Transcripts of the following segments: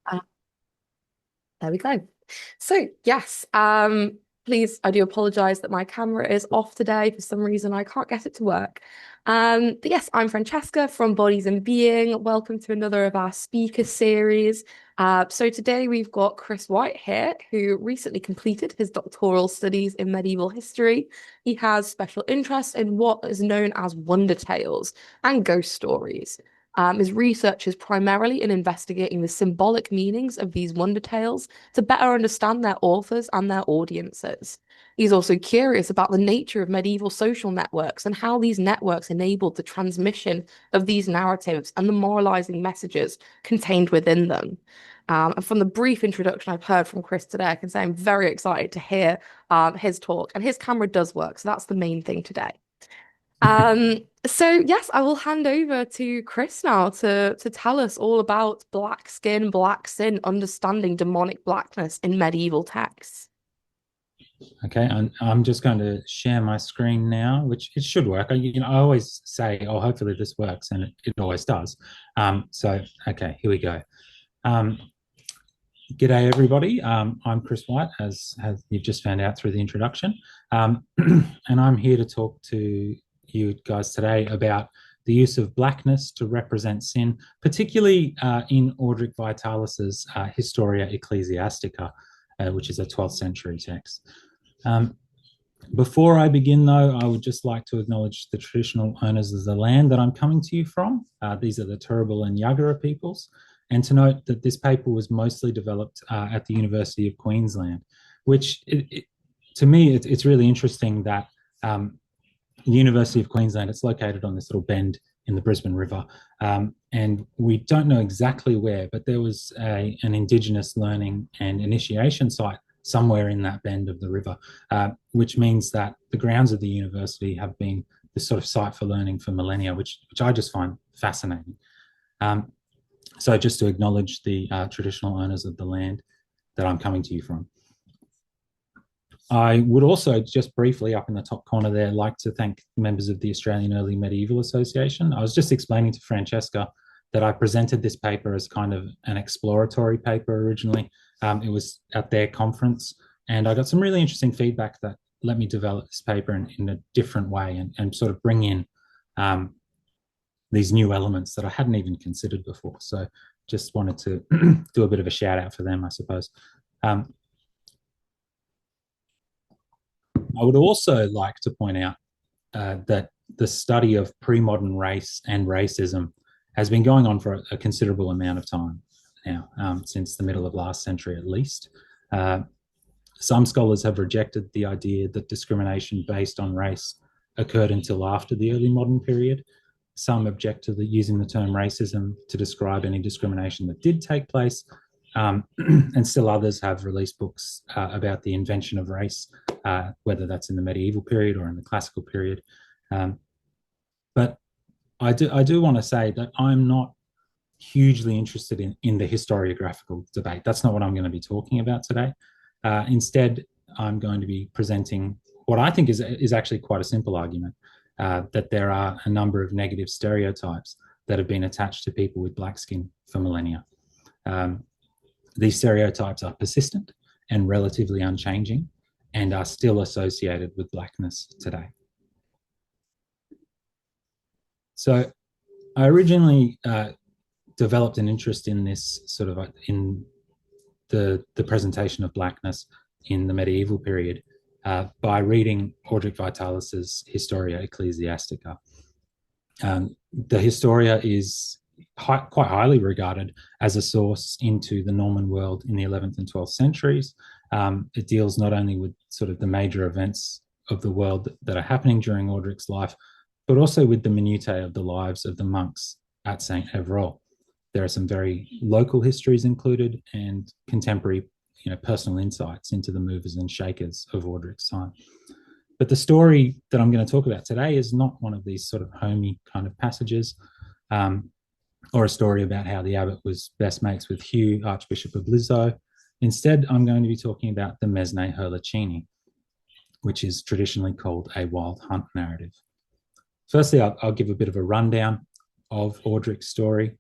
Uh, there we go. So yes, please, I do apologize that my camera is off today. For some reason, I can't get it to work. But yes, I'm Francesca from Bodies and Being. Welcome to another of our speaker series. So today we've got Chris White here, who recently completed his doctoral studies in medieval history. He has special interest in what is known as wonder tales and ghost stories. His research is primarily in investigating the symbolic meanings of these wonder tales to better understand their authors and their audiences. He's also curious about the nature of medieval social networks and how these networks enabled the transmission of these narratives and the moralizing messages contained within them. And from the brief introduction I've heard from Chris today, I can say I'm very excited to hear his talk. And his camera does work, so that's the main thing today. So yes, I will hand over to Chris now to tell us all about black skin, black sin, understanding demonic blackness in medieval texts. Okay, I'm just going to share my screen now, which it should work. I always say, "Oh, hopefully this works," and it always does. Okay, here we go. Um, G'day, everybody. I'm Chris White, as you've just found out through the introduction, and I'm here to talk to you guys today about the use of blackness to represent sin, particularly in Orderic Vitalis's Historia Ecclesiastica, which is a 12th century text. Um, Before I begin, though, I would just like to acknowledge the traditional owners of the land that I'm coming to you from. These are the Turrbal and Yagara peoples, and to note that this paper was mostly developed at the University of Queensland, which to me, it's really interesting that the University of Queensland, it's located on this little bend in the Brisbane River. And we don't know exactly where, but there was an Indigenous learning and initiation site somewhere in that bend of the river, which means that the grounds of the university have been this sort of site for learning for millennia, which I just find fascinating. Um, so just to acknowledge the traditional owners of the land that I'm coming to you from. I would also just briefly up in the top corner there like to thank members of the Australian Early Medieval Association. I was just explaining to Francesca that I presented this paper as kind of an exploratory paper originally. It was at their conference, and I got some really interesting feedback that let me develop this paper in a different way and sort of bring in these new elements that I hadn't even considered before. So just wanted to do a bit of a shout out for them, I suppose. I would also like to point out that the study of pre-modern race and racism has been going on for a considerable amount of time now, since the middle of last century at least. Some scholars have rejected the idea that discrimination based on race occurred until after the early modern period. Some object to using the term racism to describe any discrimination that did take place. And still others have released books about the invention of race, whether that's in the medieval period or in the classical period. But I do want to say that I'm not hugely interested in the historiographical debate. That's not what I'm going to be talking about today. Instead, I'm going to be presenting what I think is actually quite a simple argument, that there are a number of negative stereotypes that have been attached to people with black skin for millennia. These stereotypes are persistent and relatively unchanging and are still associated with blackness today. So I originally developed an interest in this sort of in the presentation of blackness in the medieval period by reading Orderic Vitalis's Historia Ecclesiastica. The Historia is quite highly regarded as a source into the Norman world in the 11th and 12th centuries. It deals not only with sort of the major events of the world that are happening during Orderic's life, but also with the minutiae of the lives of the monks at St. Evroul. There are some very local histories included and contemporary, personal insights into the movers and shakers of Orderic's time. But the story that I'm going to talk about today is not one of these sort of homey kind of passages, or a story about how the abbot was best mates with Hugh, Archbishop of Lizzo. Instead, I'm going to be talking about the Mesne Hurlacini, which is traditionally called a wild hunt narrative. Firstly, I'll give a bit of a rundown of Ordric's story.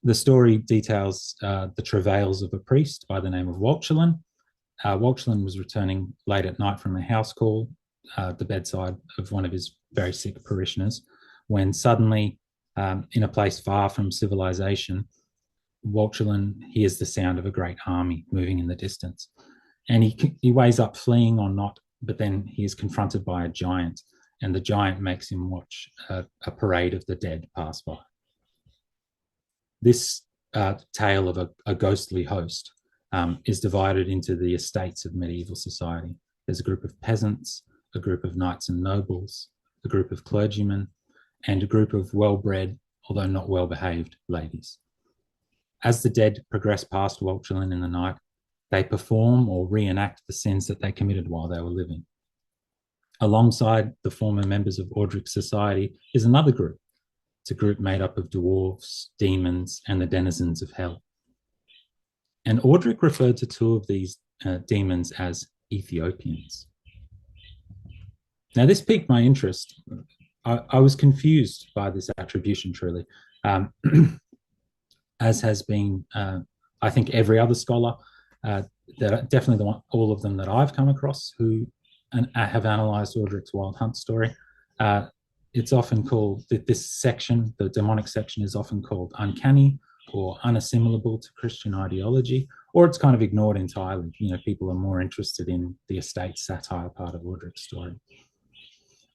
The story details the travails of a priest by the name of Walchelin. Walchelin was returning late at night from a house call at the bedside of one of his very sick parishioners, when suddenly, in a place far from civilization, Walchelin hears the sound of a great army moving in the distance. And he weighs up fleeing or not, but then he is confronted by a giant, and the giant makes him watch a parade of the dead pass by. This tale of a ghostly host is divided into the estates of medieval society. There's a group of peasants, a group of knights and nobles, a group of clergymen, and a group of well-bred, although not well-behaved, ladies. As the dead progress past Walchelin in the night, they perform or reenact the sins that they committed while they were living. Alongside the former members of Orderic society is another group. It's a group made up of dwarves, demons, and the denizens of hell. And Orderic referred to two of these demons as Ethiopians. Now, this piqued my interest. I was confused by this attribution, truly, as has been, I think, every other scholar, that definitely all of them that I've come across who have analysed Orderic's Wild Hunt story. It's often called, this section, the demonic section, is often called uncanny or unassimilable to Christian ideology, or it's kind of ignored entirely. People are more interested in the estate satire part of Orderic's story.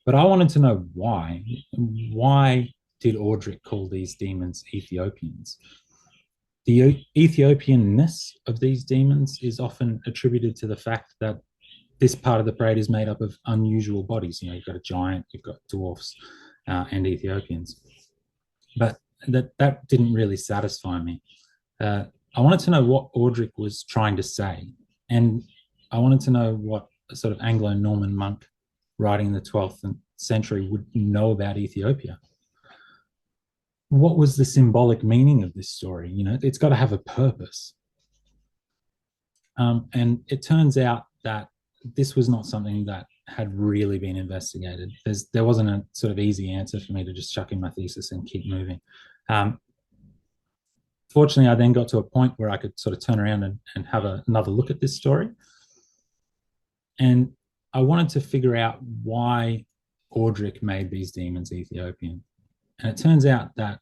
But I wanted to know why. Why did Orderic call these demons Ethiopians? The Ethiopianness of these demons is often attributed to the fact that this part of the parade is made up of unusual bodies. You've got a giant, you've got dwarfs, and Ethiopians. But that didn't really satisfy me. I wanted to know what Orderic was trying to say. And I wanted to know what a sort of Anglo-Norman monk writing in the 12th century would know about Ethiopia. What was the symbolic meaning of this story? It's got to have a purpose. And it turns out that this was not something that had really been investigated. There wasn't a sort of easy answer for me to just chuck in my thesis and keep moving. Fortunately, I then got to a point where I could sort of turn around and have another look at this story. And I wanted to figure out why Orderic made these demons Ethiopian. And it turns out that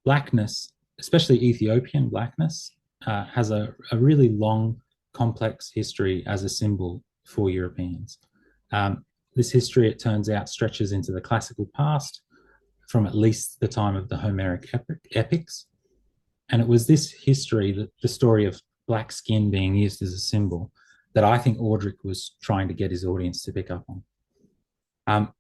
blackness, especially Ethiopian blackness, has a really long, complex history as a symbol for Europeans. This history, it turns out, stretches into the classical past, from at least the time of the Homeric epics. And it was this history, that the story of black skin being used as a symbol, that I think Orderic was trying to get his audience to pick up on.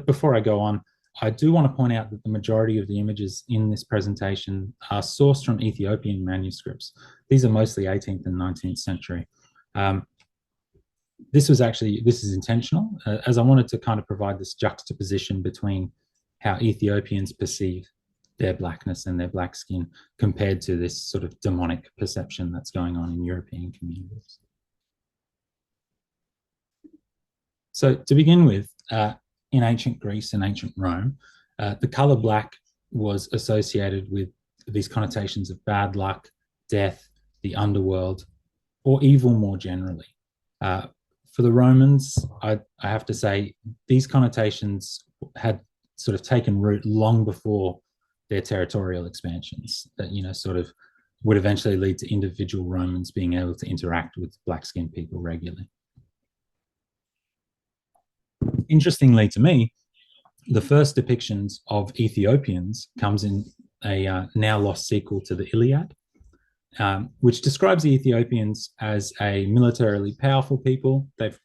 Before I go on, I do want to point out that the majority of the images in this presentation are sourced from Ethiopian manuscripts. These are mostly 18th and 19th century. This is intentional, as I wanted to kind of provide this juxtaposition between how Ethiopians perceive their blackness and their black skin compared to this sort of demonic perception that's going on in European communities. So to begin with, in ancient Greece and ancient Rome, the color black was associated with these connotations of bad luck, death, the underworld, or evil more generally. For the Romans, I have to say, these connotations had sort of taken root long before their territorial expansions that, sort of would eventually lead to individual Romans being able to interact with black-skinned people regularly. Interestingly to me, the first depictions of Ethiopians comes in a now lost sequel to the Iliad, which describes the Ethiopians as a militarily powerful people. They've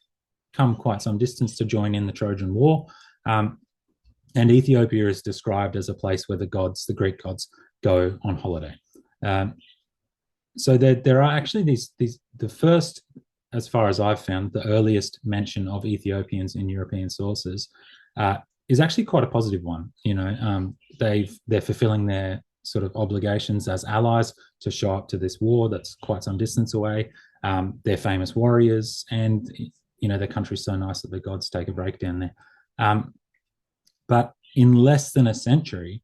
come quite some distance to join in the Trojan War. And Ethiopia is described as a place where the Greek gods, go on holiday. So there are actually the first, as far as I've found, the earliest mention of Ethiopians in European sources is actually quite a positive one. They're fulfilling their sort of obligations as allies to show up to this war that's quite some distance away. They're famous warriors, and their country's so nice that the gods take a break down there. But in less than a century,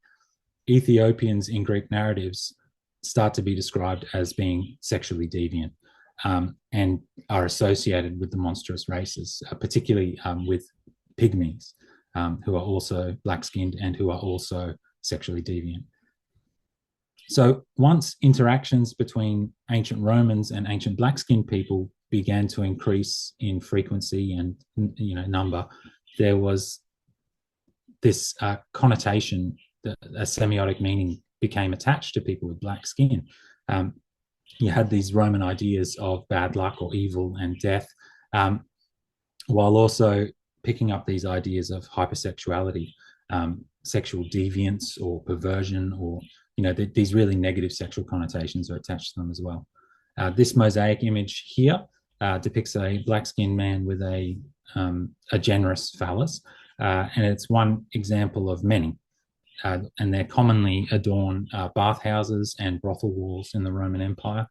Ethiopians in Greek narratives start to be described as being sexually deviant, and are associated with the monstrous races, particularly with pygmies, who are also black-skinned and who are also sexually deviant. So once interactions between ancient Romans and ancient black-skinned people began to increase in frequency and number, there was this connotation, that a semiotic meaning became attached to people with black skin. You had these Roman ideas of bad luck or evil and death, while also picking up these ideas of hypersexuality, sexual deviance or perversion, or these really negative sexual connotations are attached to them as well. This mosaic image here depicts a black-skinned man with a generous phallus, and it's one example of many. And they commonly adorn bathhouses and brothel walls in the Roman Empire.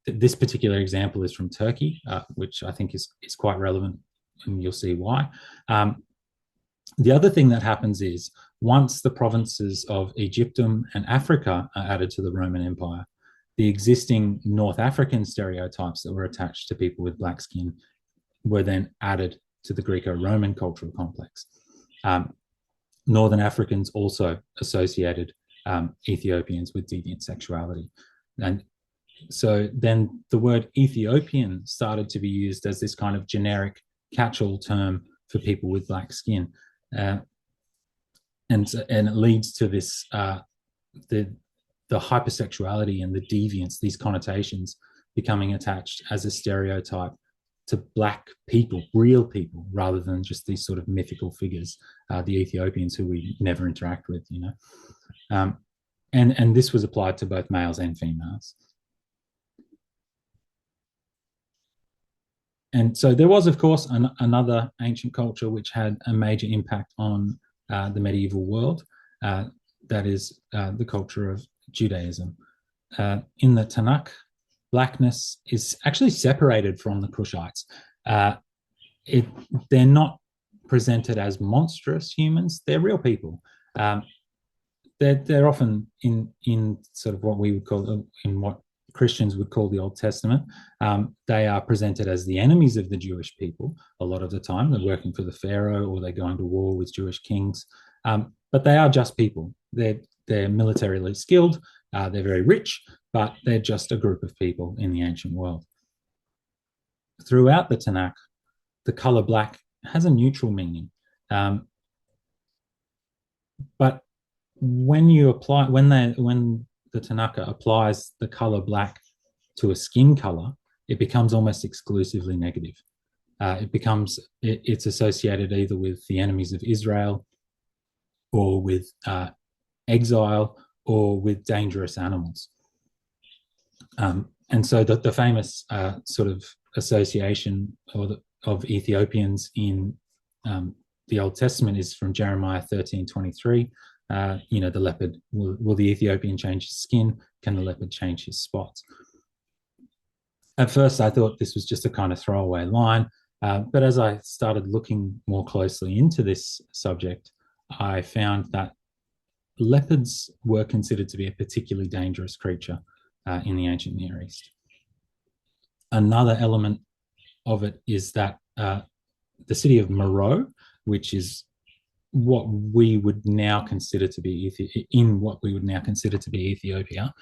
This particular example is from Turkey, which I think is quite relevant, and you'll see why. The other thing that happens is, once the provinces of Egyptum and Africa are added to the Roman Empire, the existing North African stereotypes that were attached to people with black skin were then added to the Greco-Roman cultural complex. Northern Africans also associated Ethiopians with deviant sexuality. And so then the word Ethiopian started to be used as this kind of generic catch-all term for people with black skin. And it leads to this, the hypersexuality and the deviance, these connotations becoming attached as a stereotype to black people, real people, rather than just these sort of mythical figures, the Ethiopians who we never interact with, and this was applied to both males and females. And so there was, of course, another ancient culture which had a major impact on the medieval world. That is the culture of Judaism. In the Tanakh, blackness is actually separated from the Cushites. They're not presented as monstrous humans. They're real people. They're often in sort of what we would call, in what Christians would call the Old Testament. They are presented as the enemies of the Jewish people a lot of the time. They're working for the Pharaoh, or they're going to war with Jewish kings. But they are just people. They're militarily skilled. They're very rich, but they're just a group of people in the ancient world. Throughout the Tanakh, the color black has a neutral meaning. But when the Tanakh applies the color black to a skin color, it becomes almost exclusively negative. It's associated either with the enemies of Israel, or with exile, or with dangerous animals. And so the famous sort of association of Ethiopians in the Old Testament is from Jeremiah 13:23. The leopard, will the Ethiopian change his skin? Can the leopard change his spots? At first, I thought this was just a kind of throwaway line, but as I started looking more closely into this subject, I found that leopards were considered to be a particularly dangerous creature in the ancient Near East. Another element of it is that the city of Meroe, which is what we would now consider to be Ethiopia,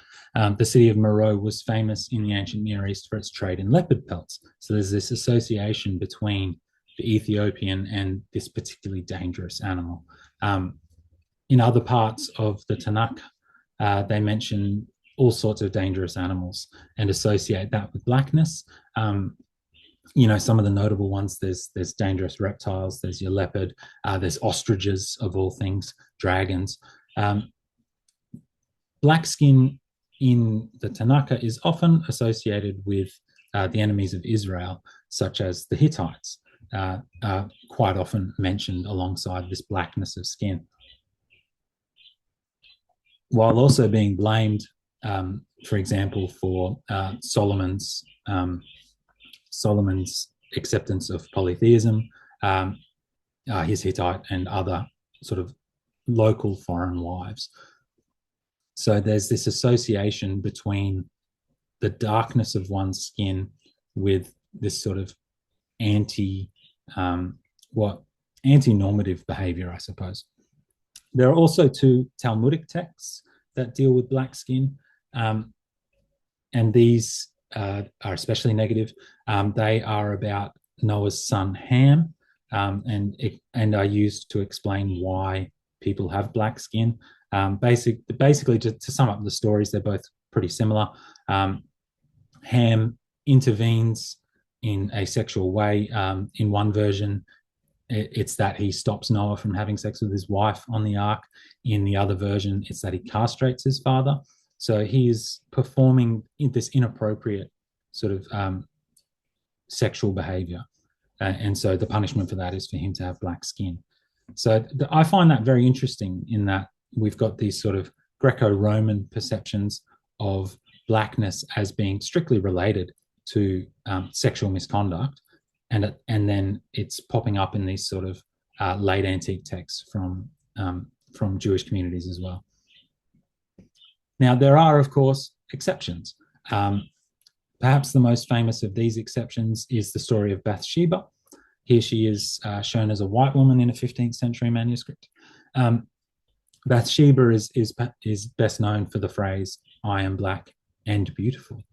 the city of Meroe was famous in the ancient Near East for its trade in leopard pelts. So there's this association between the Ethiopian and this particularly dangerous animal. In other parts of the Tanakh, they mention all sorts of dangerous animals and associate that with blackness. Some of the notable ones, there's dangerous reptiles, there's your leopard, there's ostriches of all things, dragons. Black skin in the Tanakh is often associated with the enemies of Israel, such as the Hittites, quite often mentioned alongside this blackness of skin, while also being blamed, for example, for Solomon's acceptance of polytheism, his Hittite and other sort of local foreign wives. So there's this association between the darkness of one's skin with this sort of anti what anti-normative behavior, I suppose. There are also two Talmudic texts that deal with black skin, and these are especially negative. They are about Noah's son Ham, and are used to explain why people have black skin. Basically, just to sum up the stories, they're both pretty similar. Ham intervenes in a sexual way. In one version, it's that he stops Noah from having sex with his wife on the ark. In the other version, it's that he castrates his father. So he is performing this inappropriate sort of sexual behavior. And so the punishment for that is for him to have black skin. So I find that very interesting in that we've got these sort of Greco-Roman perceptions of blackness as being strictly related to sexual misconduct, and then it's popping up in these sort of late antique texts from Jewish communities as well. Now, there are, of course, exceptions. Perhaps the most famous of these exceptions is the story of Bathsheba. Here she is shown as a white woman in a 15th century manuscript. Bathsheba is best known for the phrase, "I am black and beautiful,"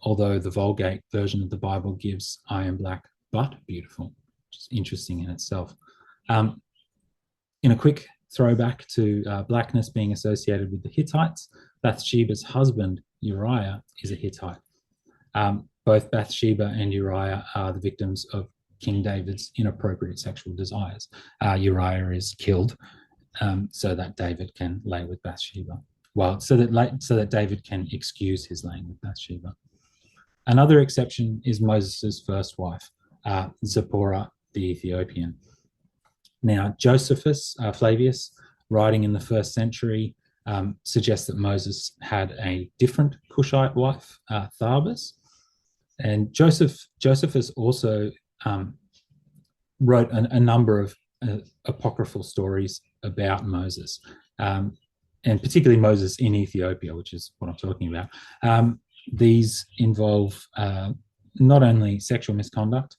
although the Vulgate version of the Bible gives "I am black but beautiful," which is interesting in itself. In a quick throwback to blackness being associated with the Hittites, Bathsheba's husband, Uriah, is a Hittite. Both Bathsheba and Uriah are the victims of King David's inappropriate sexual desires. Uriah is killed so that David can lay with Bathsheba. Well, so that David can excuse his laying with Bathsheba. Another exception is Moses' first wife, Zipporah the Ethiopian. Now, Josephus, Flavius, writing in the 1st century, suggests that Moses had a different Cushite wife, Tharbus. And Josephus also wrote a number of apocryphal stories about Moses, and particularly Moses in Ethiopia, which is what I'm talking about. These involve not only sexual misconduct,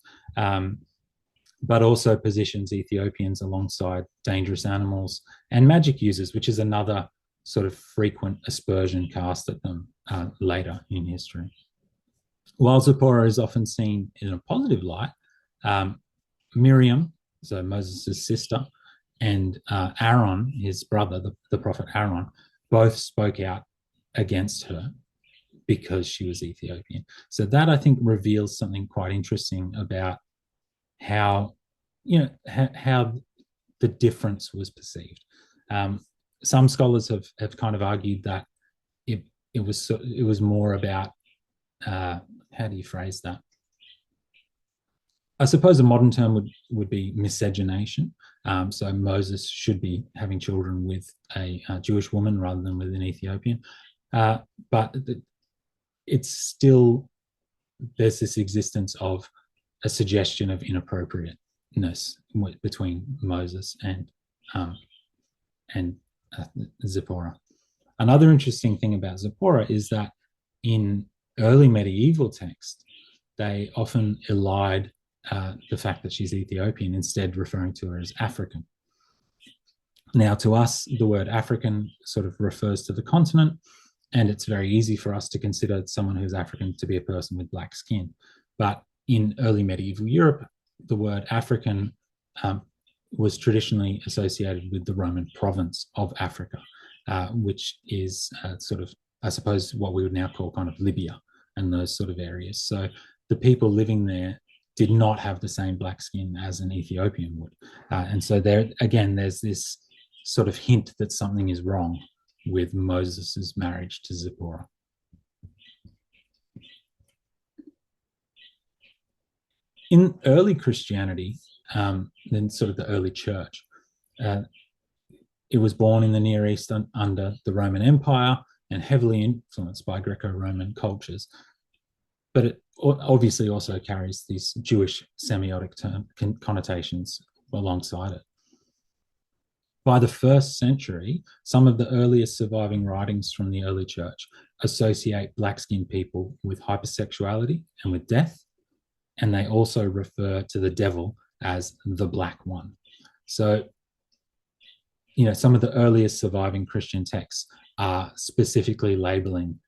but also positions Ethiopians alongside dangerous animals and magic users, which is another sort of frequent aspersion cast at them later in history. While Zipporah is often seen in a positive light, Miriam, so Moses' sister, and Aaron, his brother, the prophet Aaron, both spoke out against her because she was Ethiopian. So that, I think, reveals something quite interesting about how the difference was perceived. Some scholars have kind of argued that it was more about how do you phrase that? I suppose a modern term would be miscegenation. So Moses should be having children with a Jewish woman rather than with an Ethiopian. But it's still, there's this existence of a suggestion of inappropriateness between Moses and Zipporah. Another interesting thing about Zipporah is that in early medieval texts, they often elide the fact that she's Ethiopian, instead referring to her as African. Now, to us, the word African sort of refers to the continent, and it's very easy for us to consider someone who's African to be a person with black skin. But in early medieval Europe, the word African was traditionally associated with the Roman province of Africa, which is sort of, I suppose, what we would now call kind of Libya and those sort of areas. So the people living there did not have the same black skin as an Ethiopian would. And so there, again, there's this sort of hint that something is wrong with Moses' marriage to Zipporah. In early Christianity, then sort of the early church, it was born in the Near East under the Roman Empire and heavily influenced by Greco-Roman cultures. But it obviously also carries these Jewish semiotic connotations alongside it. By the first century, some of the earliest surviving writings from the early church associate black-skinned people with hypersexuality and with death, and they also refer to the devil as the Black One. So, some of the earliest surviving Christian texts are specifically labeling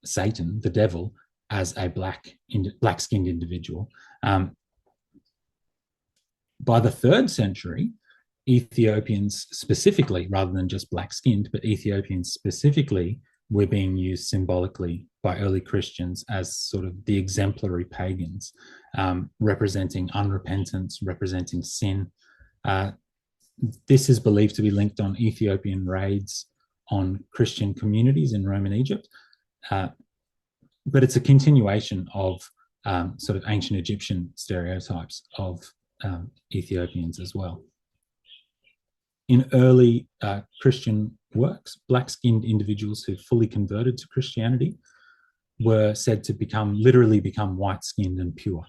Satan, the devil, as a black-skinned individual. By the 3rd century, Ethiopians specifically, rather than just black-skinned, but Ethiopians specifically were being used symbolically by early Christians as sort of the exemplary pagans, representing unrepentance, representing sin. This is believed to be linked on Ethiopian raids on Christian communities in Roman Egypt, but it's a continuation of sort of ancient Egyptian stereotypes of Ethiopians as well. In early Christian works, black-skinned individuals who fully converted to Christianity were said to literally become white-skinned and pure,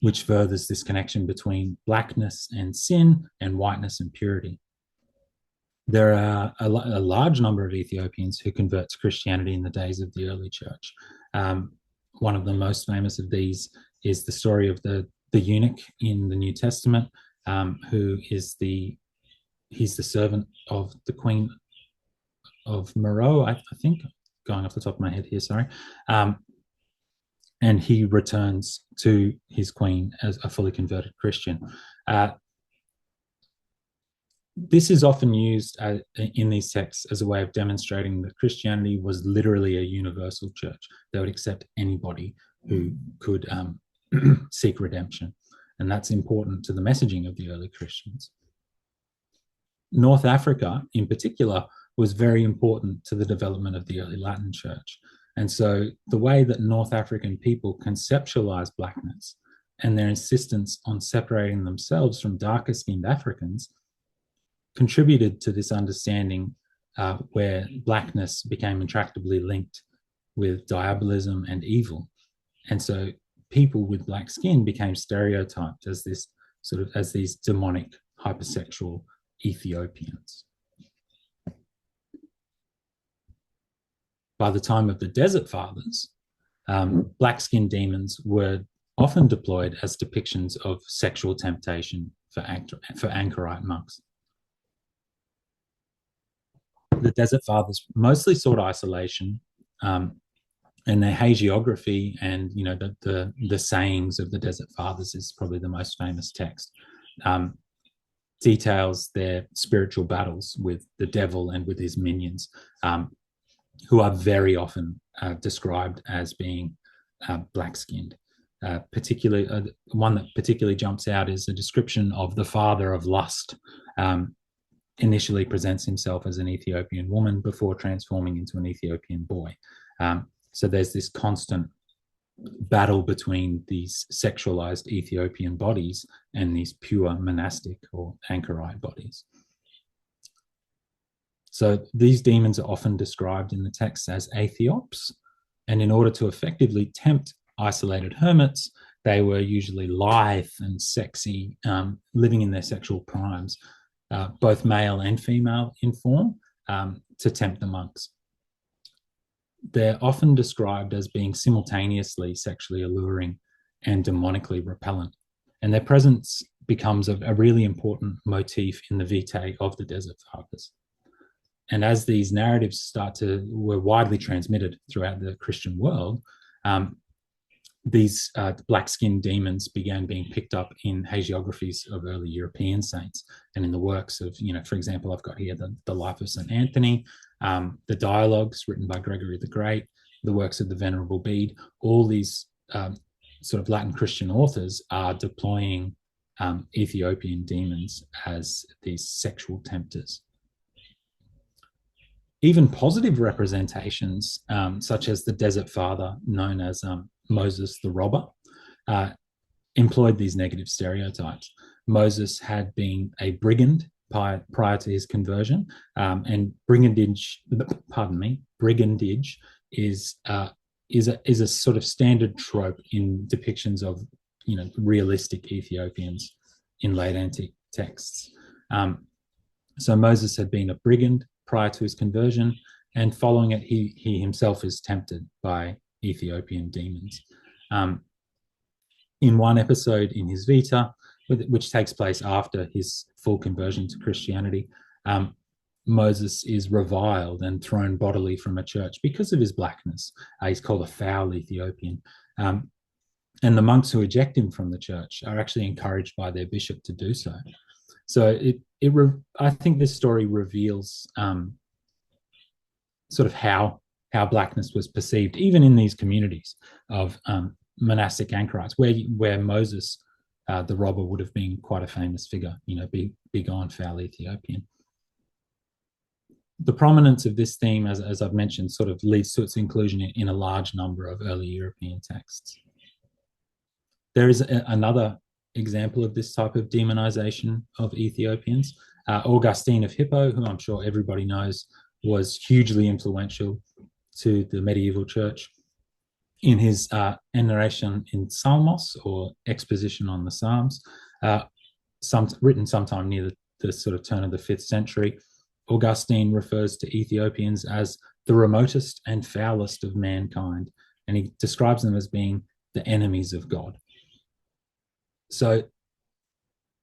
which furthers this connection between blackness and sin and whiteness and purity. There are a large number of Ethiopians who convert to Christianity in the days of the early church. One of the most famous of these is the story of the eunuch in the New Testament, who is he's the servant of the Queen of Meroe, I think, going off the top of my head here, sorry. And he returns to his queen as a fully converted Christian. This is often used in these texts as a way of demonstrating that Christianity was literally a universal church that would accept anybody who could seek redemption. And that's important to the messaging of the early Christians. North Africa, in particular, was very important to the development of the early Latin church. And so the way that North African people conceptualized blackness and their insistence on separating themselves from darker-skinned Africans contributed to this understanding where blackness became intractably linked with diabolism and evil. And so people with black skin became stereotyped as these demonic, hypersexual Ethiopians. By the time of the Desert Fathers, black-skinned demons were often deployed as depictions of sexual temptation for anchorite monks. The Desert Fathers mostly sought isolation, and their hagiography and the sayings of the Desert Fathers is probably the most famous text. Details their spiritual battles with the devil and with his minions, who are very often described as being black-skinned. Particularly, one that particularly jumps out is a description of the father of lust. Initially presents himself as an Ethiopian woman before transforming into an Ethiopian boy. So there's this constant battle between these sexualized Ethiopian bodies and these pure monastic or anchorite bodies. So these demons are often described in the text as Ethiops, and in order to effectively tempt isolated hermits, they were usually lithe and sexy, living in their sexual primes, both male and female in form, to tempt the monks. They're often described as being simultaneously sexually alluring and demonically repellent. And their presence becomes a really important motif in the vitae of the Desert Fathers. And as these narratives were widely transmitted throughout the Christian world, these black-skinned demons began being picked up in hagiographies of early European saints and in the works of, for example, I've got here the life of St. Anthony, the dialogues written by Gregory the Great, the works of the Venerable Bede. All these sort of Latin Christian authors are deploying Ethiopian demons as these sexual tempters. Even positive representations, such as the Desert Father, known as Moses the Robber, employed these negative stereotypes. Moses had been a brigand prior to his conversion, and brigandage is a sort of standard trope in depictions of realistic Ethiopians in late antique texts. So Moses had been a brigand prior to his conversion, and following it, he himself is tempted by Ethiopian demons. In one episode in his Vita, which takes place after his full conversion to Christianity, Moses is reviled and thrown bodily from a church because of his blackness. He's called a foul Ethiopian. And the monks who eject him from the church are actually encouraged by their bishop to do so. So I think this story reveals sort of how blackness was perceived, even in these communities of monastic anchorites, where Moses, the robber, would have been quite a famous figure. Big on foul Ethiopian. The prominence of this theme, as I've mentioned, sort of leads to its inclusion in a large number of early European texts. There is another example of this type of demonization of Ethiopians. Augustine of Hippo, who I'm sure everybody knows, was hugely influential to the medieval church. In his Narration in Psalmos, or exposition on the Psalms, written sometime near the sort of turn of the 5th century, Augustine refers to Ethiopians as the remotest and foulest of mankind, and he describes them as being the enemies of God. So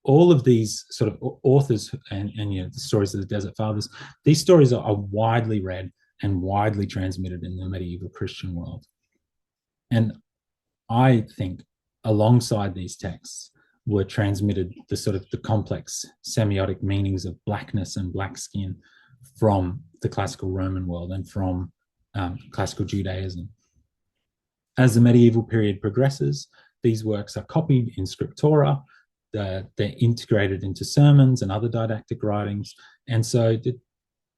all of these sort of authors and the stories of the Desert Fathers, these stories are widely read and widely transmitted in the medieval Christian world. And I think alongside these texts were transmitted the complex semiotic meanings of blackness and black skin from the classical Roman world and from classical Judaism. As the medieval period progresses, these works are copied in scriptura, they're integrated into sermons and other didactic writings. And so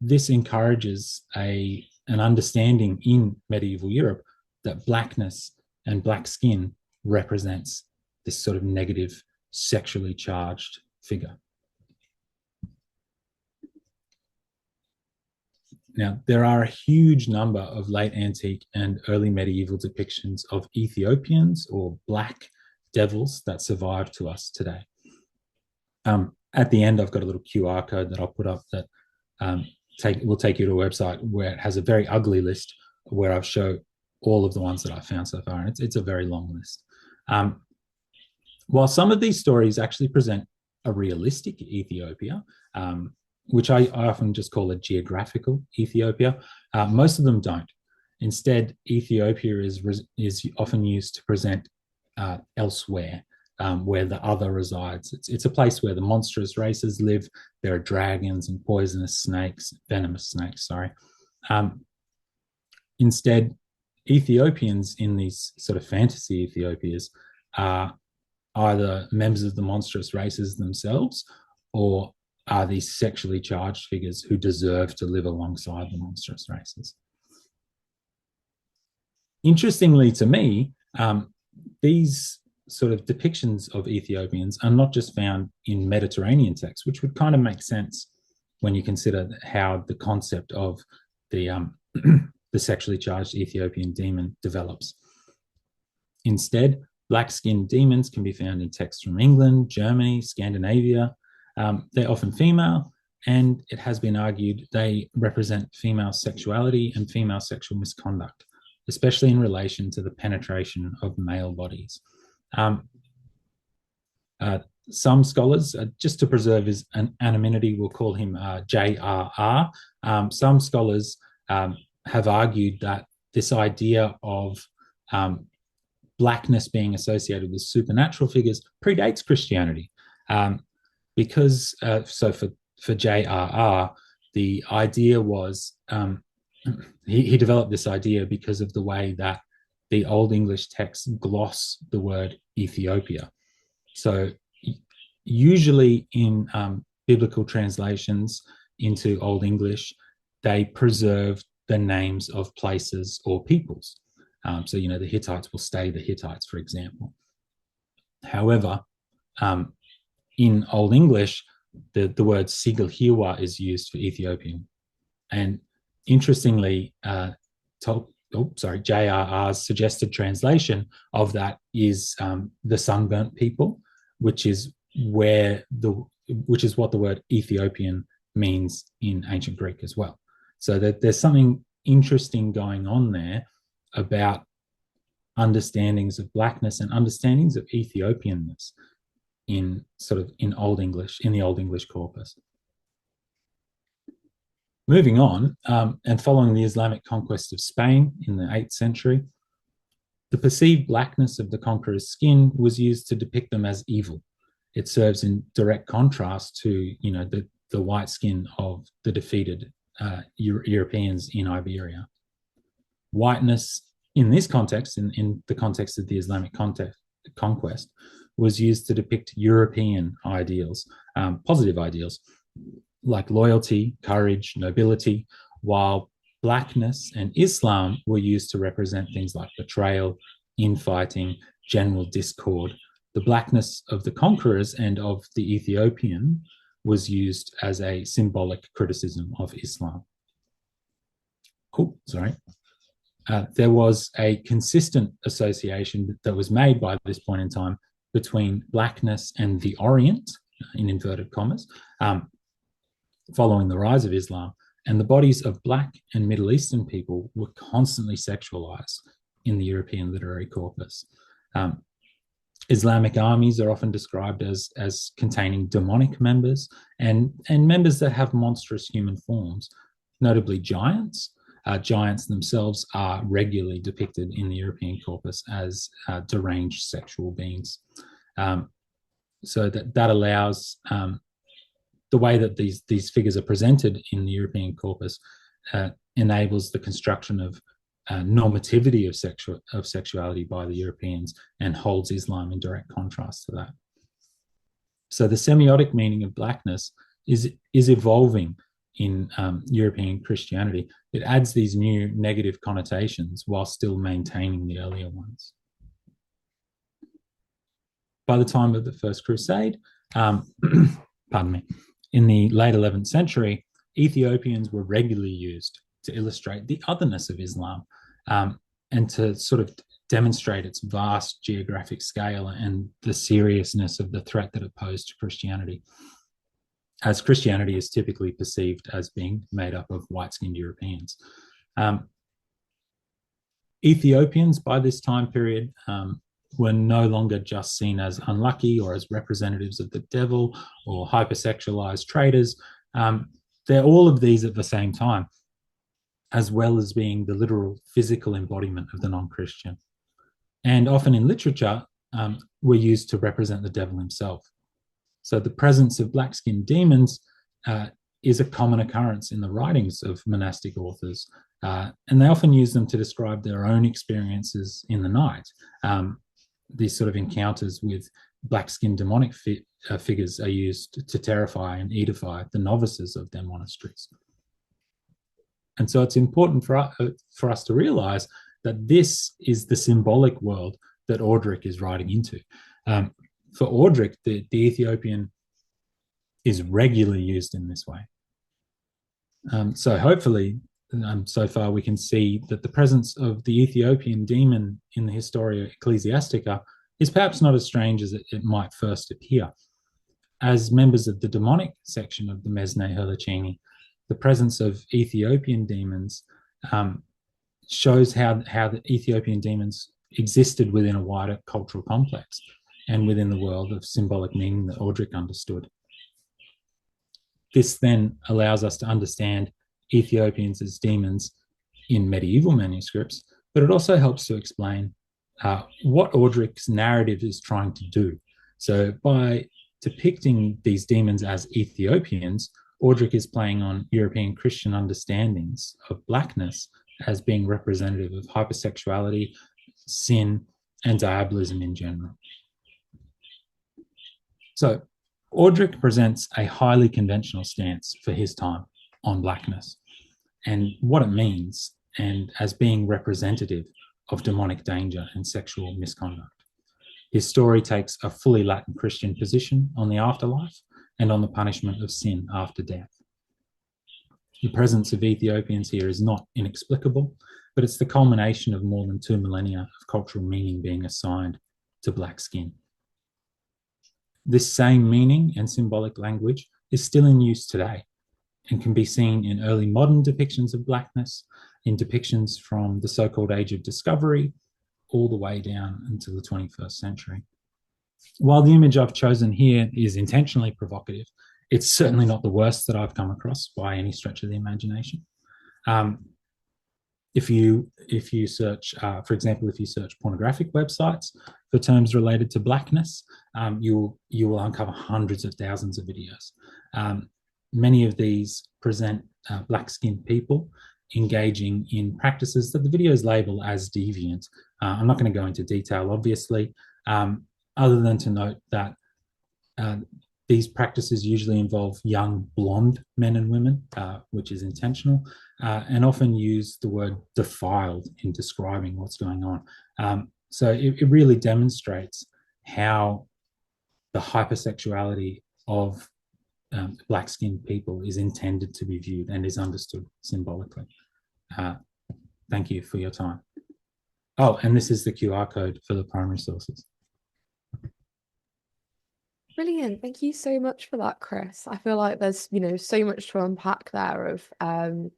this encourages an understanding in medieval Europe that blackness and black skin represents this sort of negative, sexually charged figure. Now, there are a huge number of late antique and early medieval depictions of Ethiopians or black devils that survive to us today. At the end, I've got a little QR code that I'll put up that will take you to a website where it has a very ugly list where I've shown all of the ones that I've found so far, and it's a very long list. While some of these stories actually present a realistic Ethiopia, which I often just call a geographical Ethiopia, most of them don't. Instead, Ethiopia is often used to present elsewhere, where the other resides. It's a place where the monstrous races live. There are dragons and poisonous snakes, venomous snakes, sorry. Instead, Ethiopians in these sort of fantasy Ethiopias are either members of the monstrous races themselves, or are these sexually charged figures who deserve to live alongside the monstrous races. Interestingly to me, these sort of depictions of Ethiopians are not just found in Mediterranean texts, which would kind of make sense when you consider how the concept of the sexually charged Ethiopian demon develops. Instead, black-skinned demons can be found in texts from England, Germany, Scandinavia. They're often female, and it has been argued they represent female sexuality and female sexual misconduct, especially in relation to the penetration of male bodies. Some scholars, just to preserve his anonymity, will call him JRR. Some scholars have argued that this idea of blackness being associated with supernatural figures predates Christianity. Because, so for JRR, the idea was, he developed this idea because of the way that the Old English texts gloss the word Ethiopia. So usually in biblical translations into Old English, they preserve the names of places or peoples. So, the Hittites will stay the Hittites, for example. However, in Old English, the word Sigilhiwa is used for Ethiopian. And interestingly, JRR's suggested translation of that is the sunburnt people, which is what the word Ethiopian means in ancient Greek as well. So that there's something interesting going on there about understandings of blackness and understandings of Ethiopianness in Old English, in the Old English corpus. Moving on, and following the Islamic conquest of Spain in the 8th century, the perceived blackness of the conqueror's skin was used to depict them as evil. It serves in direct contrast to, the white skin of the defeated Europeans in Iberia. Whiteness in this context, in the context of the Islamic conquest, was used to depict European ideals, positive ideals, like loyalty, courage, nobility, while blackness and Islam were used to represent things like betrayal, infighting, general discord. The blackness of the conquerors and of the Ethiopian was used as a symbolic criticism of Islam. There was a consistent association that was made by this point in time between blackness and the Orient, in inverted commas, following the rise of Islam, and the bodies of Black and Middle Eastern people were constantly sexualized in the European literary corpus. Islamic armies are often described as containing demonic members and members that have monstrous human forms, notably giants. Giants themselves are regularly depicted in the European corpus as deranged sexual beings. So that allows the way that these figures are presented in the European corpus enables the construction of normativity of sexuality by the Europeans and holds Islam in direct contrast to that. So the semiotic meaning of blackness is evolving in European Christianity. It adds these new negative connotations while still maintaining the earlier ones. By the time of the First Crusade, in the late 11th century, Ethiopians were regularly used to illustrate the otherness of Islam and to sort of demonstrate its vast geographic scale and the seriousness of the threat that it posed to Christianity, as Christianity is typically perceived as being made up of white-skinned Europeans. Ethiopians by this time period were no longer just seen as unlucky or as representatives of the devil or hypersexualized traitors. They're all of these at the same time, as well as being the literal physical embodiment of the non-Christian. And often in literature, were used to represent the devil himself. So the presence of black-skinned demons is a common occurrence in the writings of monastic authors, and they often use them to describe their own experiences in the night. These sort of encounters with black-skinned demonic figures are used to terrify and edify the novices of their monasteries. And so it's important for us to realize that this is the symbolic world that Orderic is writing into. For Orderic, the Ethiopian is regularly used in this way. So hopefully, so far we can see that the presence of the Ethiopian demon in the Historia Ecclesiastica is perhaps not as strange as it might first appear. As members of the demonic section of the Mesne Herlachini, the presence of Ethiopian demons shows how the Ethiopian demons existed within a wider cultural complex and within the world of symbolic meaning that Orderic understood. This then allows us to understand Ethiopians as demons in medieval manuscripts, but it also helps to explain what Orderic's narrative is trying to do. So by depicting these demons as Ethiopians, Orderic is playing on European Christian understandings of blackness as being representative of hypersexuality, sin, and diabolism in general. So Orderic presents a highly conventional stance for his time on blackness and what it means, and as being representative of demonic danger and sexual misconduct. His story takes a fully Latin Christian position on the afterlife and on the punishment of sin after death. The presence of Ethiopians here is not inexplicable, but it's the culmination of more than 2 millennia of cultural meaning being assigned to black skin. This same meaning and symbolic language is still in use today, and can be seen in early modern depictions of blackness, in depictions from the so-called Age of Discovery, all the way down into the 21st century. While the image I've chosen here is intentionally provocative, it's certainly not the worst that I've come across by any stretch of the imagination. If you search, for example, if you search pornographic websites for terms related to blackness, you will uncover hundreds of thousands of videos. Many of these present black-skinned people engaging in practices that the videos label as deviant. I'm not going to go into detail, obviously, other than to note that these practices usually involve young blonde men and women, which is intentional, and often use the word defiled in describing what's going on. So it really demonstrates how the hypersexuality of black-skinned people is intended to be viewed and is understood symbolically. Thank you for your time. Oh, and this is the QR code for the primary sources. Brilliant. Thank you so much for that, Chris. I feel like there's, so much to unpack there of,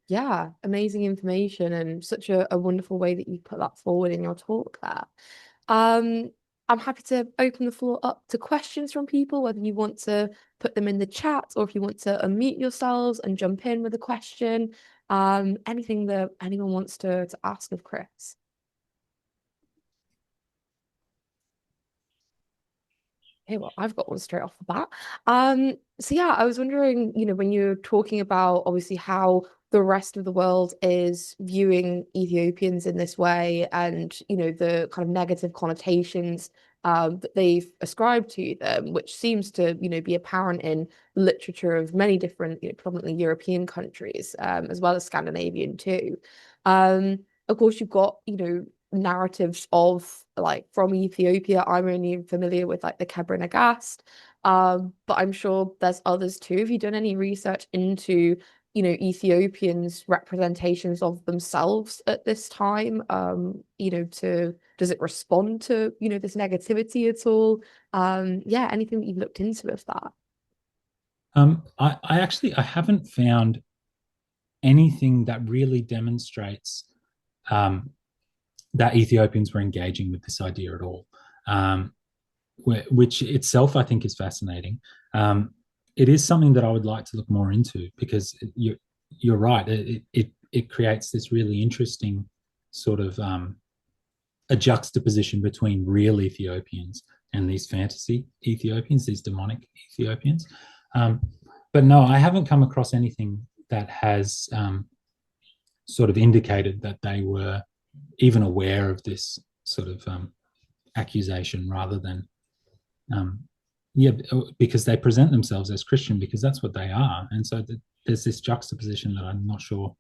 yeah, amazing information and such a wonderful way that you put that forward in your talk there. I'm happy to open the floor up to questions from people, whether you want to put them in the chat or if you want to unmute yourselves and jump in with a question. Anything that anyone wants to ask of Chris. Okay, well, I've got one straight off the bat. So yeah, I was wondering, when you're talking about obviously how the rest of the world is viewing Ethiopians in this way and, the kind of negative connotations that they've ascribed to them, which seems to, be apparent in literature of many different, predominantly European countries, as well as Scandinavian too. Of course, you've got, narratives of like from Ethiopia. I'm only familiar with like the Kebra Nagast, but I'm sure there's others too. Have you done any research into Ethiopians' representations of themselves at this time? Does it respond to this negativity at all? Yeah, anything that you've looked into with that? I haven't found anything that really demonstrates that Ethiopians were engaging with this idea at all, which itself I think is fascinating. It is something that I would like to look more into because you're right. It creates this really interesting sort of a juxtaposition between real Ethiopians and these fantasy Ethiopians, these demonic Ethiopians. But no, I haven't come across anything that has sort of indicated that they were even aware of this sort of accusation rather than, because they present themselves as Christian because that's what they are. And so there's this juxtaposition that I'm not sure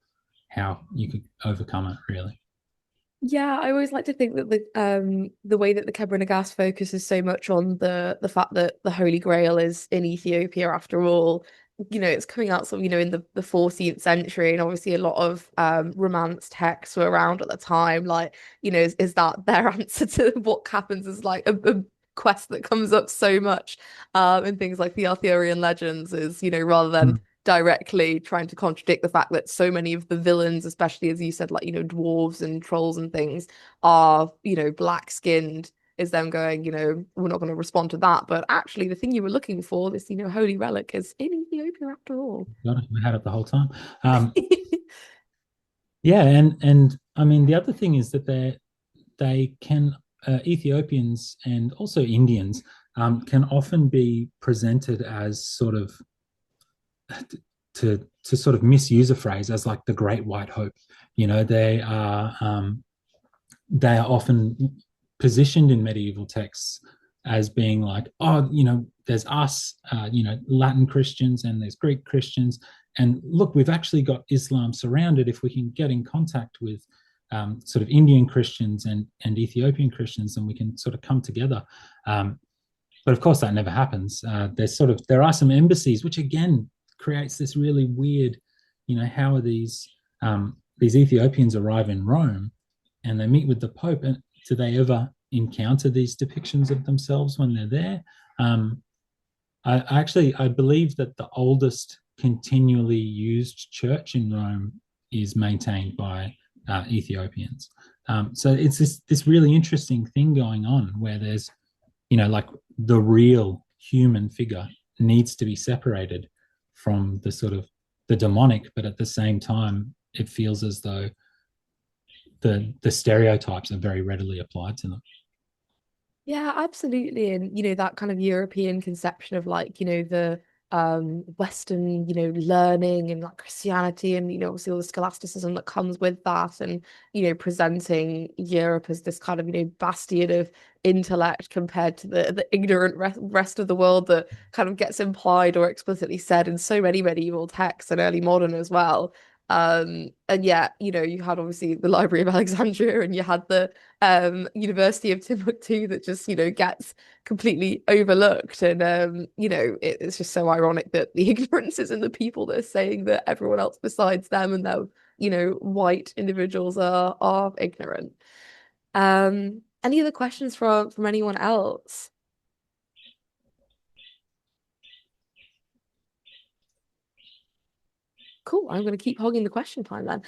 how you could overcome it really. Yeah, I always like to think that the way that the Kebra Nagast focuses so much on the fact that the Holy Grail is in Ethiopia after all. It's coming out sort of, in the 14th century, and obviously a lot of Romance texts were around at the time. Like, is that their answer to what happens is like a quest that comes up so much in things like the Arthurian legends is, rather than directly trying to contradict the fact that so many of the villains, especially as you said, like, dwarves and trolls and things are, black-skinned, is them going, we're not going to respond to that. But actually the thing you were looking for, this, holy relic is in Ethiopia after all. We had it the whole time. Yeah, and I mean the other thing is that they can Ethiopians and also Indians can often be presented as sort of to sort of misuse a phrase as like the Great White Hope. They are often positioned in medieval texts as being like, oh, there's us, Latin Christians and there's Greek Christians. And look, we've actually got Islam surrounded. If we can get in contact with sort of Indian Christians and Ethiopian Christians, then we can sort of come together. But of course, that never happens. There are some embassies, which again creates this really weird, how are these Ethiopians arrive in Rome and they meet with the Pope, and do they ever encounter these depictions of themselves when they're there? I believe that the oldest continually used church in Rome is maintained by Ethiopians. So it's this really interesting thing going on where there's, like the real human figure needs to be separated from the sort of the demonic, but at the same time, it feels as though the stereotypes are very readily applied to them. Yeah, absolutely. And that kind of European conception of like, the Western, learning and like Christianity and obviously all the scholasticism that comes with that and presenting Europe as this kind of, bastion of intellect compared to the ignorant rest of the world that kind of gets implied or explicitly said in so many medieval texts and early modern as well. And yet, you had obviously the Library of Alexandria and you had the University of Timbuktu that just, gets completely overlooked. And it's just so ironic that the ignorance is in the people that are saying that everyone else besides them and their, white individuals are ignorant. Any other questions from anyone else? Cool. I'm going to keep hogging the question time then.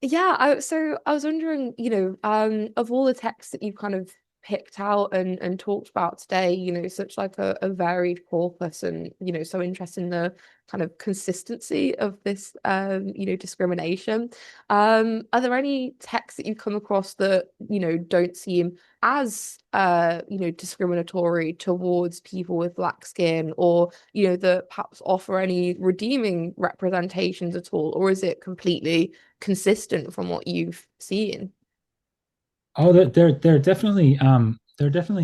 Yeah, so I was wondering, of all the texts that you've kind of picked out and talked about today, such like a varied corpus and, so interested in the kind of consistency of this, discrimination. Are there any texts that you've come across that, don't seem as, discriminatory towards people with black skin or, that perhaps offer any redeeming representations at all? Or is it completely consistent from what you've seen? Oh, there are definitely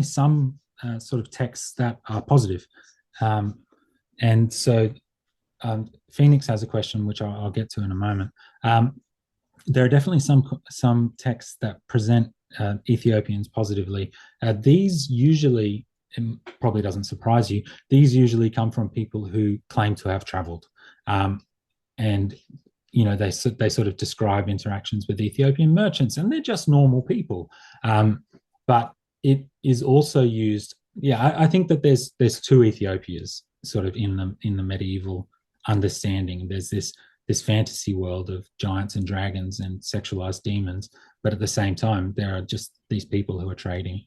some sort of texts that are positive, and so Phoenix has a question which I'll get to in a moment. There are definitely some texts that present Ethiopians positively. These usually, probably doesn't surprise you, these usually come from people who claim to have traveled, and they sort of describe interactions with Ethiopian merchants, and they're just normal people. But it is also used. Yeah, I think that there's two Ethiopias sort of in the medieval understanding. There's this fantasy world of giants and dragons and sexualized demons, but at the same time, there are just these people who are trading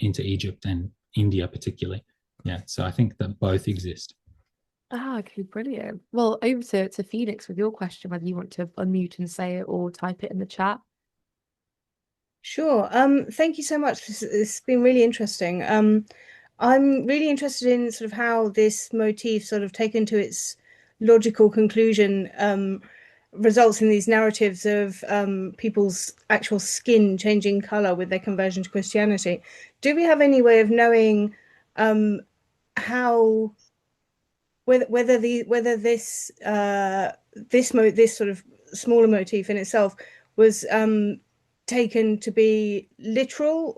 into Egypt and India, particularly. Yeah, so I think that both exist. Ah, okay, brilliant. Well, over to Phoenix with your question, whether you want to unmute and say it or type it in the chat. Sure. Thank you so much. It's been really interesting. I'm really interested in sort of how this motif sort of taken to its logical conclusion results in these narratives of people's actual skin changing color with their conversion to Christianity. Do we have any way of knowing how whether this this sort of smaller motif in itself was taken to be literal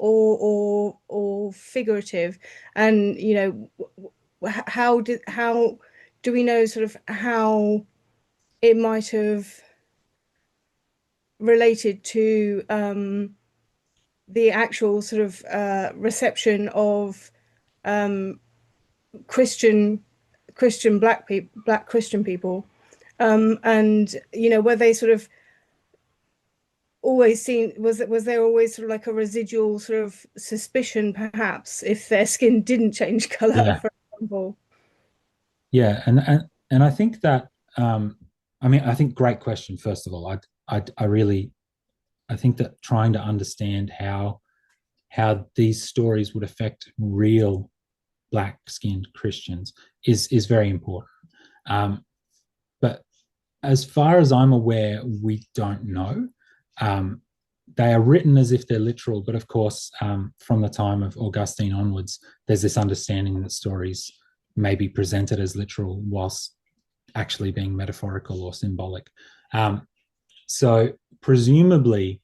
or figurative, and how do we know sort of how it might have related to the actual sort of reception of Christian black Christian people, and were they sort of always seen, was there always sort of like a residual sort of suspicion perhaps if their skin didn't change color, Yeah, for example? yeah, and I think that I think great question. First of all, I really I think that trying to understand how these stories would affect real black-skinned Christians is very important. But as far as I'm aware, we don't know. They are written as if they're literal, but of course, from the time of Augustine onwards, there's this understanding that stories may be presented as literal whilst actually being metaphorical or symbolic. So presumably,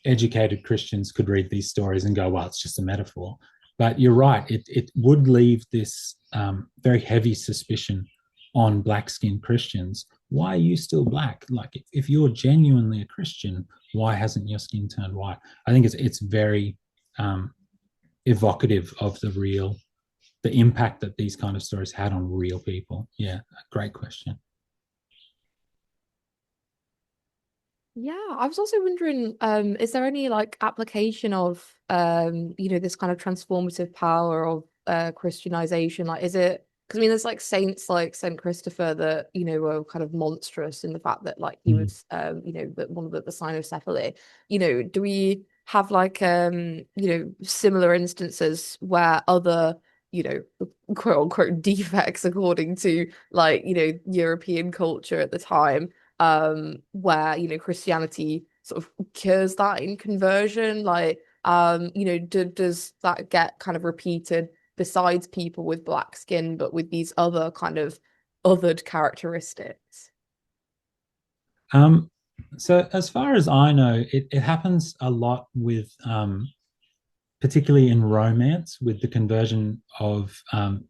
educated Christians could read these stories and go, well, it's just a metaphor. But you're right, it would leave this very heavy suspicion on black-skinned Christians. Why are you still black? Like, if you're genuinely a Christian, why hasn't your skin turned white? I think it's very evocative of the the impact that these kind of stories had on real people? Yeah, great question. Yeah, I was also wondering, is there any like application of this kind of transformative power of Christianization? Like, is it because I mean, there's like saints like Saint Christopher that were kind of monstrous in the fact that like he Mm. was that one of the sign of Cephala. Do we have like similar instances where other quote unquote defects according to like European culture at the time where Christianity sort of cures that in conversion, like does that get kind of repeated besides people with black skin but with these other kind of othered characteristics? So as far as I know, it happens a lot with particularly in romance, with the conversion of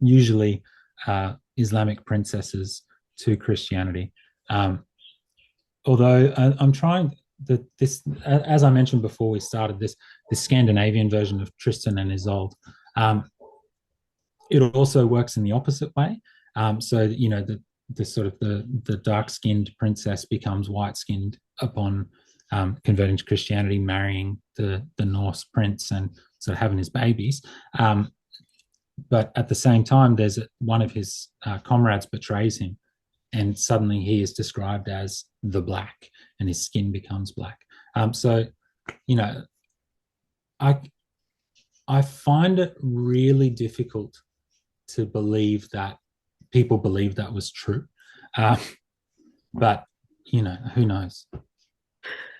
usually Islamic princesses to Christianity. Although I'm trying this, as I mentioned before we started this Scandinavian version of Tristan and Isolde. It also works in the opposite way. So the sort of the dark skinned princess becomes white skinned upon converting to Christianity, marrying the Norse prince, and sort of having his babies. But at the same time, there's one of his comrades betrays him, and suddenly he is described as the black, and his skin becomes black. So, you know, I I find it really difficult to believe that people believe that was true, uh, but who knows?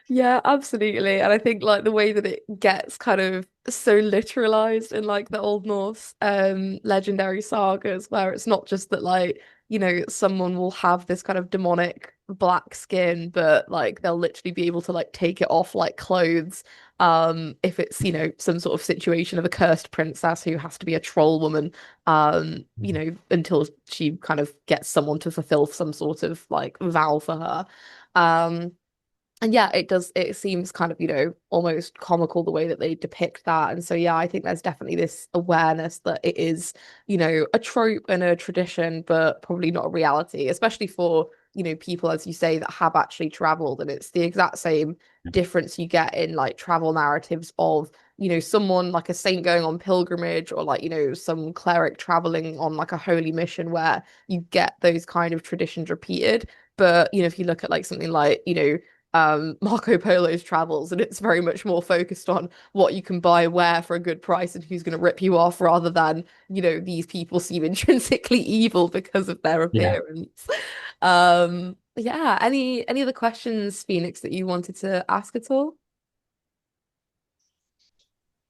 Yeah, absolutely. And I think like the way that it gets kind of so literalized in like the Old Norse legendary sagas where it's not just that like, someone will have this kind of demonic black skin, but like they'll literally be able to like take it off like clothes. If it's, some sort of situation of a cursed princess who has to be a troll woman, until she kind of gets someone to fulfill some sort of like vow for her. Um, and yeah, it seems kind of, almost comical the way that they depict that. And so, yeah, I think there's definitely this awareness that it is, a trope and a tradition, but probably not a reality, especially for, people, as you say, that have actually traveled. And it's the exact same difference you get in like travel narratives of, someone like a saint going on pilgrimage or like, some cleric traveling on like a holy mission where you get those kind of traditions repeated. But, if you look at like something like, Marco Polo's travels, and it's very much more focused on what you can buy where for a good price and who's going to rip you off rather than, these people seem intrinsically evil because of their Yeah. appearance. Yeah, any other questions, Phoenix, that you wanted to ask at all?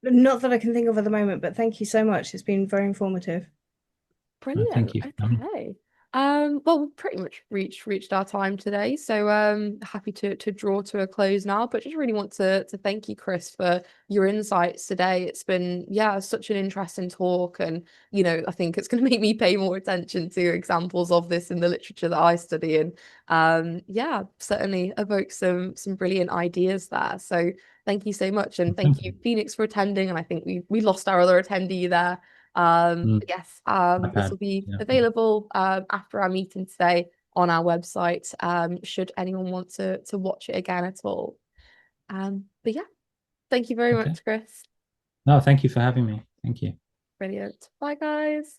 Not that I can think of at the moment, but thank you so much. It's been very informative. Brilliant. Thank you for coming. Okay. Well, we've pretty much reached our time today, so happy to draw to a close now. But just really want to thank you, Chris, for your insights today. It's been such an interesting talk, and I think it's going to make me pay more attention to examples of this in the literature that I study, and certainly evoke some brilliant ideas there. So thank you so much, and thank you, Phoenix, for attending. And I think we lost our other attendee there. Mm, But yes, this okay. will be Yeah. available after our meeting today on our website, should anyone want to watch it again at all. But yeah, thank you very Okay. much, Chris. No, thank you for having me. Thank you. Brilliant. Bye, guys.